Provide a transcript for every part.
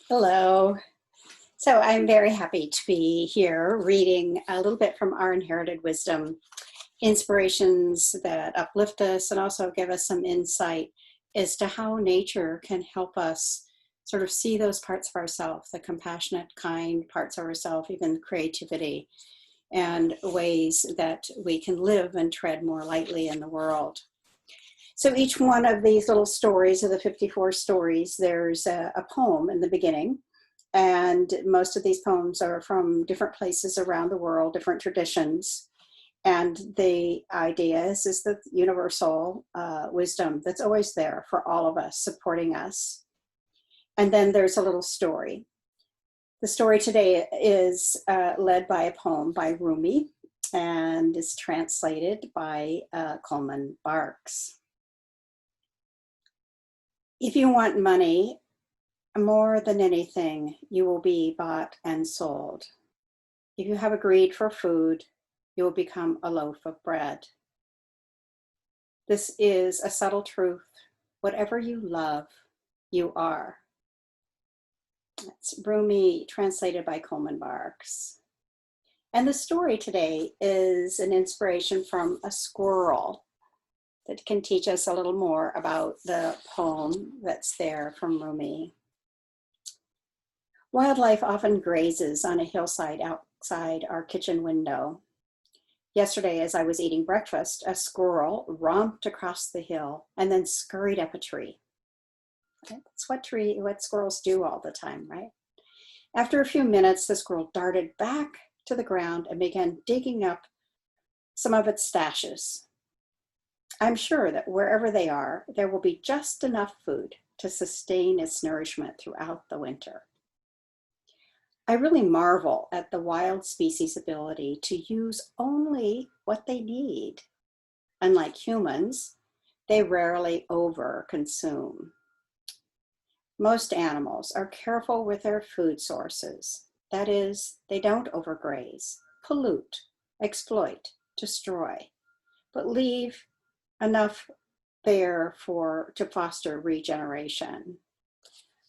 Hello. So I'm very happy to be here reading a little bit from Our Inherited Wisdom, inspirations that uplift us and also give us some insight as to how nature can help us sort of see those parts of ourselves, the compassionate, kind parts of ourselves, even creativity, and ways that we can live and tread more lightly in the world. So each one of these little stories, of the 54 stories, there's a poem in the beginning. And most of these poems are from different places around the world, different traditions. And the idea is the universal wisdom that's always there for all of us, supporting us. And then there's a little story. The story today is led by a poem by Rumi and is translated by Coleman Barks. If you want money, more than anything, you will be bought and sold. If you have a greed for food, you will become a loaf of bread. This is a subtle truth. Whatever you love, you are. That's Rumi, translated by Coleman Barks. And the story today is an inspiration from a squirrel that can teach us a little more about the poem that's there from Rumi. Wildlife often grazes on a hillside outside our kitchen window. Yesterday, as I was eating breakfast, a squirrel romped across the hill and then scurried up a tree. That's what squirrels do all the time, right? After a few minutes, the squirrel darted back to the ground and began digging up some of its stashes. I'm sure that wherever they are, there will be just enough food to sustain its nourishment throughout the winter. I really marvel at the wild species' ability to use only what they need. Unlike humans, they rarely overconsume. Most animals are careful with their food sources. That is, they don't overgraze, pollute, exploit, destroy, but leave enough there to foster regeneration.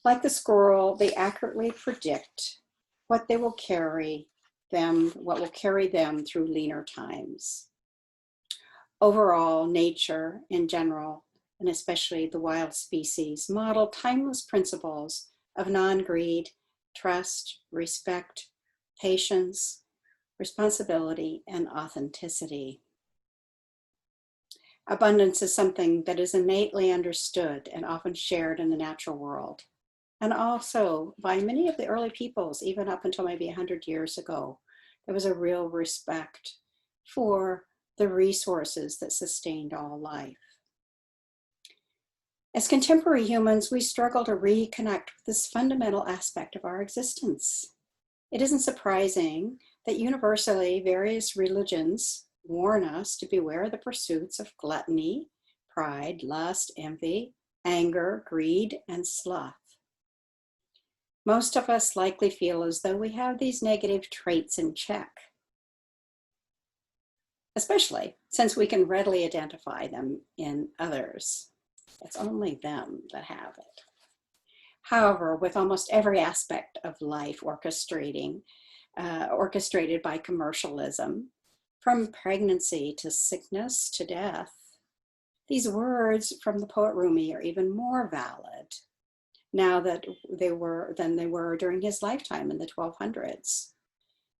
Like the squirrel, they accurately predict what will carry them through leaner times. Overall, nature in general, and especially the wild species, model timeless principles of non-greed, trust, respect, patience, responsibility, and authenticity. Abundance is something that is innately understood and often shared in the natural world, and also by many of the early peoples, even up until maybe 100 years ago. There was a real respect for the resources that sustained all life. As contemporary humans, we struggle to reconnect with this fundamental aspect of our existence. It isn't surprising that universally various religions warn us to beware of the pursuits of gluttony, pride, lust, envy, anger, greed, and sloth. Most of us likely feel as though we have these negative traits in check, especially since we can readily identify them in others. It's only them that have it. However, with almost every aspect of life orchestrated by commercialism, from pregnancy to sickness to death, these words from the poet Rumi are even more valid now than they were during his lifetime in the 1200s.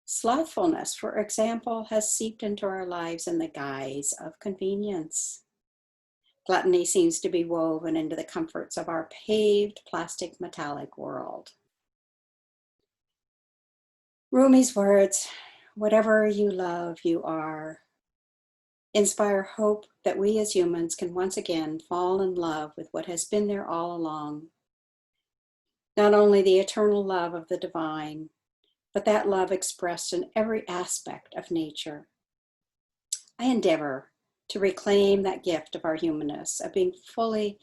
Slothfulness, for example, has seeped into our lives in the guise of convenience. Gluttony seems to be woven into the comforts of our paved plastic metallic world. Rumi's words, "Whatever you love, you are," inspire hope that we as humans can once again fall in love with what has been there all along. Not only the eternal love of the divine, but that love expressed in every aspect of nature. I endeavor to reclaim that gift of our humanness, of being fully,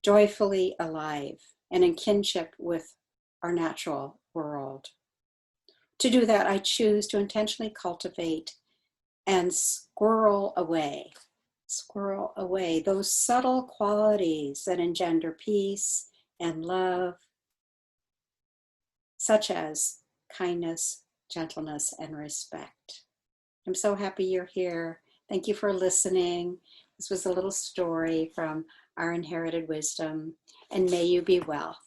joyfully alive and in kinship with our natural world. To do that, I choose to intentionally cultivate and squirrel away those subtle qualities that engender peace and love such as kindness, gentleness, and respect. I'm so happy you're here. Thank you for listening. This was a little story from our inherited wisdom, and may you be well.